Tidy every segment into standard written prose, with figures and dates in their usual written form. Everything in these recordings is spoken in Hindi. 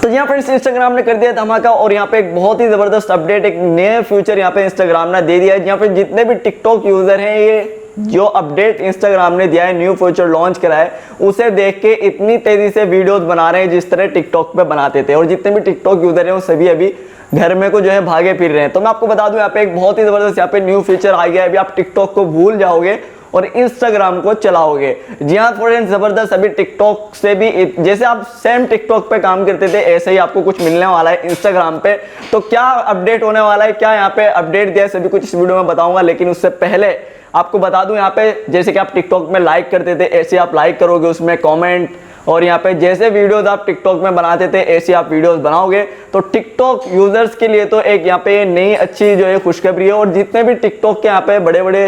तो यहाँ पर इंस्टाग्राम ने कर दिया धमाका और यहाँ पे एक बहुत ही जबरदस्त अपडेट, एक नया फ्यूचर यहाँ पे इंस्टाग्राम ने दे दिया है। यहाँ पे जितने भी टिकटॉक यूजर हैं, ये जो अपडेट इंस्टाग्राम ने दिया है, न्यू फीचर लॉन्च करा है, उसे देख के इतनी तेजी से वीडियोस बना रहे हैं जिस तरह टिकटॉक पे बनाते थे। और जितने भी टिकटॉक यूजर हैं वो सभी अभी घर में को जो है भागे फिर रहे हैं। तो मैं आपको बता दूं यहाँ पे एक बहुत ही जबरदस्त यहाँ पे न्यू फीचर आ गया है। अभी आप टिकटॉक को भूल जाओगे और इंस्टाग्राम को चलाओगे। जी हाँ फ्रेंड्स, जबरदस्त। अभी टिकटॉक से भी जैसे आप सेम टिकटॉक पे काम करते थे, ऐसे ही आपको कुछ मिलने वाला है इंस्टाग्राम पे। तो क्या अपडेट होने वाला है, क्या यहाँ पे अपडेट दिया है, सभी कुछ इस वीडियो में बताऊंगा। लेकिन उससे पहले आपको बता दूं यहाँ पे जैसे कि आप टिकटॉक में लाइक करते थे, ऐसे आप लाइक करोगे उसमें कमेंट, और यहाँ पे जैसे वीडियोस आप टिकटॉक में बनाते थे ऐसे आप वीडियोस बनाओगे। तो टिकटॉक यूजर्स के लिए तो एक यहाँ पे नई अच्छी जो है खुशखबरी है। और जितने भी टिकटॉक के यहाँ पे बड़े बड़े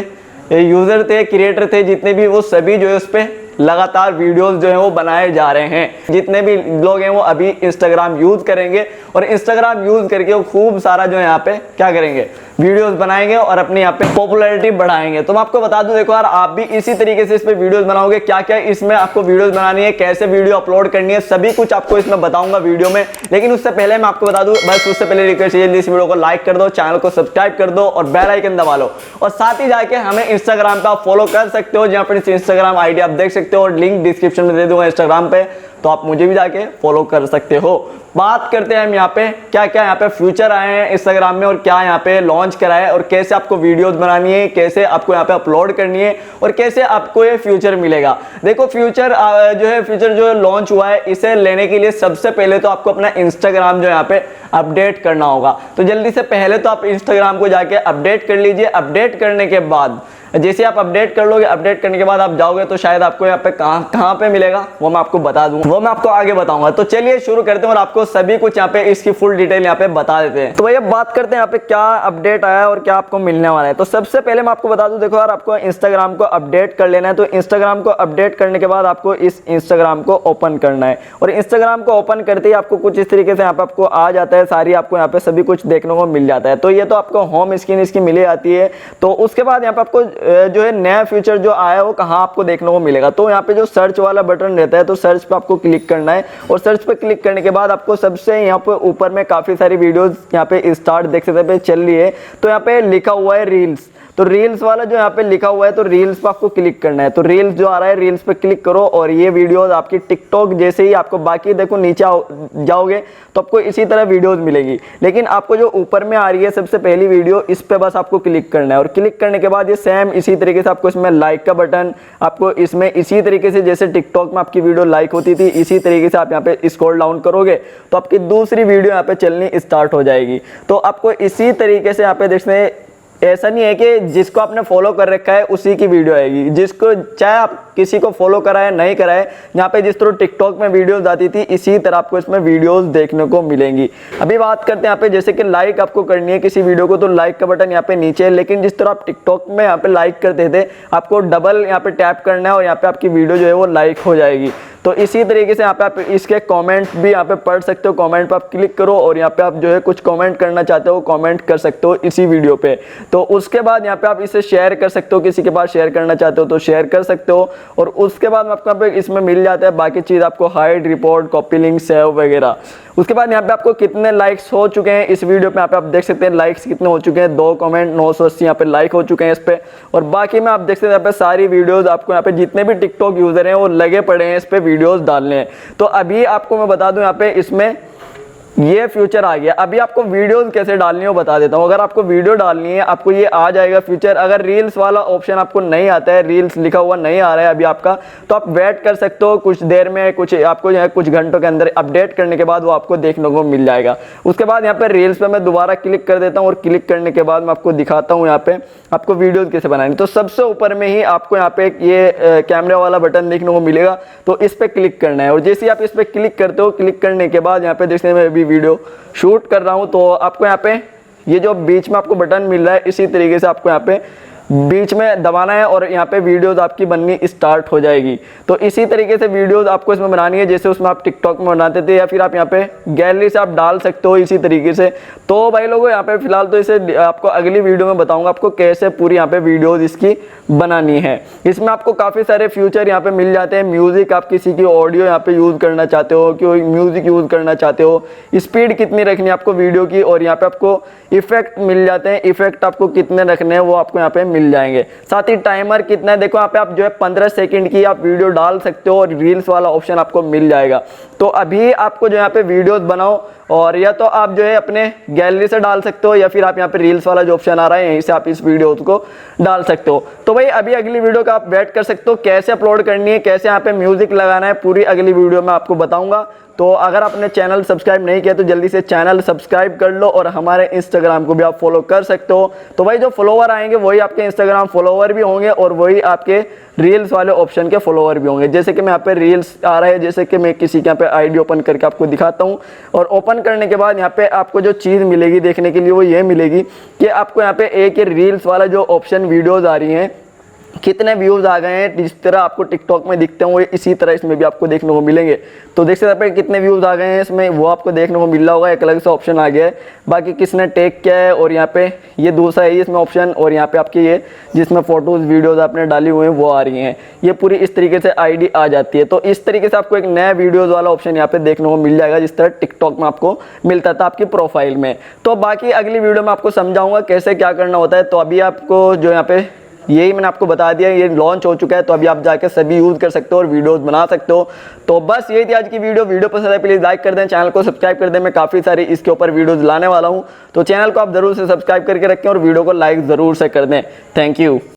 यूजर थे, क्रिएटर थे, जितने भी, वो सभी जो है उस पे लगातार वीडियोस जो है वो बनाए जा रहे हैं। जितने भी लोग हैं वो अभी इंस्टाग्राम यूज करेंगे और इंस्टाग्राम यूज करके वो खूब सारा जो है यहाँ पे क्या करेंगे, वीडियोस बनाएंगे और अपने यहाँ पे पॉपुलैरिटी बढ़ाएंगे। तो मैं आपको बता दूं, देखो यार, आप भी इसी तरीके से इस पे वीडियोस बनाओगे। क्या क्या इसमें आपको वीडियोस बनानी है, कैसे वीडियो अपलोड करनी है, सभी कुछ आपको इसमें बताऊंगा वीडियो में। लेकिन उससे पहले मैं आपको बता दूं, बस उससे पहले रिक्वेस्ट है, जल्दी इस वीडियो को लाइक कर दो, चैनल को सब्सक्राइब कर दो और बेल आइकन दबा लो। और साथ ही जाके हमें इंस्टाग्राम पे आप फॉलो कर सकते हो, जहाँ पर इंस्टाग्राम आईडी आप देख सकते हो और लिंक डिस्क्रिप्शन में दे दूंगा इंस्टाग्राम पे, तो आप मुझे भी जाके फॉलो कर सकते हो। बात करते हैं हम यहाँ पे क्या क्या यहाँ पे फ्यूचर आए हैं इंस्टाग्राम में और क्या यहाँ पे लॉन्च करा है और कैसे आपको वीडियोस बनानी है, कैसे आपको यहाँ पे अपलोड करनी है और कैसे आपको ये फ्यूचर मिलेगा। देखो फ्यूचर जो लॉन्च हुआ है, इसे लेने के लिए सबसे पहले तो आपको अपना इंस्टाग्राम जो यहाँ पे अपडेट करना होगा। तो जल्दी से पहले तो आप इंस्टाग्राम को जाके अपडेट कर लीजिए। अपडेट करने के बाद जैसे आप अपडेट कर लोगे, अपडेट करने के बाद आप जाओगे तो शायद आपको यहाँ पे कहाँ पे मिलेगा वो मैं आपको बता दूंगा, वो मैं आपको आगे बताऊंगा। तो चलिए शुरू करते हैं और आपको सभी कुछ यहाँ पे इसकी फुल डिटेल यहाँ पे बता देते हैं। तो भैया बात करते हैं यहाँ पे क्या अपडेट आया है और क्या आपको मिलने वाला है। तो सबसे पहले मैं आपको बता दूं, देखो यार, आपको इंस्टाग्राम को अपडेट कर लेना है। तो इंस्टाग्राम को अपडेट करने के बाद आपको इस इंस्टाग्राम को ओपन करना है और इंस्टाग्राम को ओपन करते ही आपको कुछ इस तरीके से यहाँ पे आपको आ जाता है, सारी आपको यहाँ पे सभी कुछ देखने को मिल जाता है। तो ये तो आपको होम स्क्रीन इसकी मिली जाती है। तो उसके बाद यहाँ पे आपको जो है नया फीचर जो आया है वो कहाँ आपको देखने को मिलेगा। तो यहाँ पे जो सर्च वाला बटन रहता है, तो सर्च पे आपको क्लिक करना है और सर्च पे क्लिक करने के बाद आपको सबसे यहाँ पे ऊपर में काफी सारी वीडियोस यहाँ पे स्टार्ट देख सकते हैं चल रही है। तो यहाँ पे लिखा हुआ है रील्स। तो रील्स वाला जो यहाँ पे लिखा हुआ है, तो रील्स पे आपको क्लिक करना है। तो रील्स जो आ रहा है, रील्स पे क्लिक करो और ये वीडियोस आपकी टिकटॉक जैसे ही आपको, बाकी देखो नीचे जाओगे तो आपको इसी तरह वीडियोस मिलेगी। लेकिन आपको जो ऊपर में आ रही है सबसे पहली वीडियो, इस पे बस आपको क्लिक करना है और क्लिक करने के बाद ये सेम इसी तरीके से आपको इसमें लाइक का बटन, आपको इसमें इसी तरीके से जैसे टिकटॉक में आपकी वीडियो लाइक होती थी, इसी तरीके से आप यहाँ पे स्क्रॉल डाउन करोगे तो आपकी दूसरी वीडियो यहाँ पे चलनी स्टार्ट हो जाएगी। तो आपको इसी तरीके से यहाँ पे देखने, ऐसा नहीं है कि जिसको आपने फॉलो कर रखा है उसी की वीडियो आएगी। जिसको, चाहे आप किसी को फॉलो कराए नहीं कराए, यहाँ पे जिस तरह टिकटॉक में वीडियोस आती थी इसी तरह आपको इसमें वीडियोस देखने को मिलेंगी। अभी बात करते हैं यहाँ पे, जैसे कि लाइक आपको करनी है किसी वीडियो को, तो लाइक का बटन यहाँ पे नीचे है। लेकिन जिस तरह आप टिकटॉक में यहाँ पे लाइक करते थे, आपको डबल यहाँ पे टैप करना है और यहाँ पे आपकी वीडियो जो है वो लाइक हो जाएगी। तो इसी तरीके से यहाँ पे आप इसके कमेंट भी यहाँ पे पढ़ सकते हो। कमेंट पे आप क्लिक करो और यहाँ पे आप जो है कुछ कमेंट करना चाहते हो, कमेंट कर सकते हो इसी वीडियो पे। तो उसके बाद यहाँ पे आप इसे शेयर कर सकते हो, किसी के पास शेयर करना चाहते हो तो शेयर कर सकते हो। और उसके बाद आपको यहाँ पे इसमें मिल जाता है बाकी चीज़, आपको hide, report, copy link, save वगैरह। उसके बाद यहाँ पे आपको कितने लाइक्स हो चुके हैं इस वीडियो पे, यहाँ पे आप देख सकते हैं लाइक्स कितने हो चुके हैं, 2 कमेंट, 980 यहाँ पे लाइक हो चुके हैं इस पे। और बाकी में आप देख सकते हैं यहाँ पे सारी वीडियोस आपको यहाँ पे जितने भी टिकटॉक यूजर हैं वो लगे पड़े हैं इस पे वीडियोस डालने हैं। तो अभी आपको मैं बता दूं यहाँ पे इसमें ये फ्यूचर आ गया। अभी आपको वीडियोस कैसे डालनी है वो बता देता हूँ। अगर आपको वीडियो डालनी है, आपको ये आ जाएगा फ्यूचर। अगर रील्स वाला ऑप्शन आपको नहीं आता है, रील्स लिखा हुआ नहीं आ रहा है अभी आपका, तो आप वेट कर सकते हो कुछ देर में, कुछ आपको जो है कुछ घंटों के अंदर अपडेट करने के बाद वो आपको देखने को मिल जाएगा। उसके बाद यहाँ पे रील्स पे मैं दोबारा क्लिक कर देता हूँ और क्लिक करने के बाद मैं आपको दिखाता हूँ यहाँ पे आपको वीडियोज कैसे बनानी। तो सबसे ऊपर में ही आपको यहाँ पे ये कैमरा वाला बटन देखने को मिलेगा, तो इस पे क्लिक करना है। और जैसे आप इस पे क्लिक करते हो, क्लिक करने के बाद यहाँ पे देखने में अभी वीडियो शूट कर रहा हूँ, तो आपको यहाँ पे ये जो बीच में आपको बटन मिल रहा है इसी तरीके से आपको यहाँ पे बीच में दबाना है और यहाँ पे वीडियोस आपकी बननी स्टार्ट हो जाएगी। तो इसी तरीके से वीडियोस आपको इसमें बनानी है जैसे उसमें आप टिकटॉक में बनाते थे, या फिर आप यहाँ पे गैलरी से आप डाल सकते हो इसी तरीके से। तो भाई लोगों यहाँ पे फिलहाल तो इसे आपको अगली वीडियो में बताऊंगा आपको कैसे पूरी यहाँ पे वीडियोज इसकी बनानी है। इसमें आपको काफ़ी सारे फीचर यहाँ पे मिल जाते हैं। म्यूजिक, आप किसी की ऑडियो यहाँ पे यूज़ करना चाहते हो, कोई म्यूजिक यूज़ करना चाहते हो, स्पीड कितनी रखनी है आपको वीडियो की, और यहाँ पे आपको इफेक्ट मिल जाते हैं, इफेक्ट आपको कितने रखने हैं वो आपको यहाँ पे मिल जाएंगे। साथ ही टाइमर कितना है, देखो यहाँ पे आप जो है 15 सेकंड की आप वीडियो डाल सकते हो और रील्स वाला ऑप्शन आपको मिल जाएगा। तो अभी आपको जो यहाँ पे वीडियोस बनाओ, और या तो आप जो है अपने गैलरी से डाल सकते हो, या फिर आप यहाँ पे रील्स वाला जो ऑप्शन आ रहा है यहीं से आप इस वीडियो को डाल सकते हो। तो भाई अभी अगली वीडियो का आप वेट कर सकते हो, कैसे अपलोड करनी है, कैसे यहाँ पे म्यूजिक लगाना है, पूरी अगली वीडियो में आपको बताऊंगा। तो अगर आपने चैनल सब्सक्राइब नहीं किया तो जल्दी से चैनल सब्सक्राइब कर लो, और हमारे इंस्टाग्राम को भी आप फॉलो कर सकते हो। तो भाई जो फॉलोवर आएंगे वही आपके इंस्टाग्राम फॉलोवर भी होंगे, और वही आपके रील्स वाले ऑप्शन के फॉलोवर भी होंगे। जैसे कि मैं यहाँ पे रील्स आ रहा है, जैसे कि मैं किसी के यहाँ पे आईडी ओपन करके आपको दिखाता हूँ, और ओपन करने के बाद यहाँ पे आपको जो चीज़ मिलेगी देखने के लिए वो ये मिलेगी कि आपको यहाँ पे एक रील्स वाला जो ऑप्शन वीडियोज़ आ रही हैं, कितने व्यूज़ आ गए हैं, जिस तरह आपको टिकटॉक में दिखते हैं वो इसी तरह इसमें भी आपको देखने को मिलेंगे। तो देख सकते हैं कितने व्यूज़ आ गए हैं इसमें, वो आपको देखने को मिल रहा होगा, एक अलग से ऑप्शन आ गया है। बाकी किसने टेक किया है, और यहाँ पे ये दूसरा है इसमें ऑप्शन, और यहाँ पे आपकी ये जिसमें फ़ोटोज़ वीडियोज़ आपने डाली हुई हैं वो आ रही हैं। ये पूरी इस तरीके से आईडी आ जाती है। तो इस तरीके से आपको एक नया वीडियोज़ वाला ऑप्शन यहाँ पे देखने को मिल जाएगा, जिस तरह टिकटॉक में आपको मिलता था आपकी प्रोफाइल में। तो बाकी अगली वीडियो में आपको समझाऊंगा कैसे क्या करना होता है। तो अभी आपको जो यहाँ पे यही मैंने आपको बता दिया, ये लॉन्च हो चुका है, तो अभी आप जाके सभी यूज़ कर सकते हो और वीडियोस बना सकते हो। तो बस यही थी आज की वीडियो पसंद है प्लीज़ लाइक कर दें, चैनल को सब्सक्राइब कर दें। मैं काफ़ी सारी इसके ऊपर वीडियोस लाने वाला हूँ, तो चैनल को आप ज़रूर से सब्सक्राइब करके रखें और वीडियो को लाइक ज़रूर से कर दें। Thank you.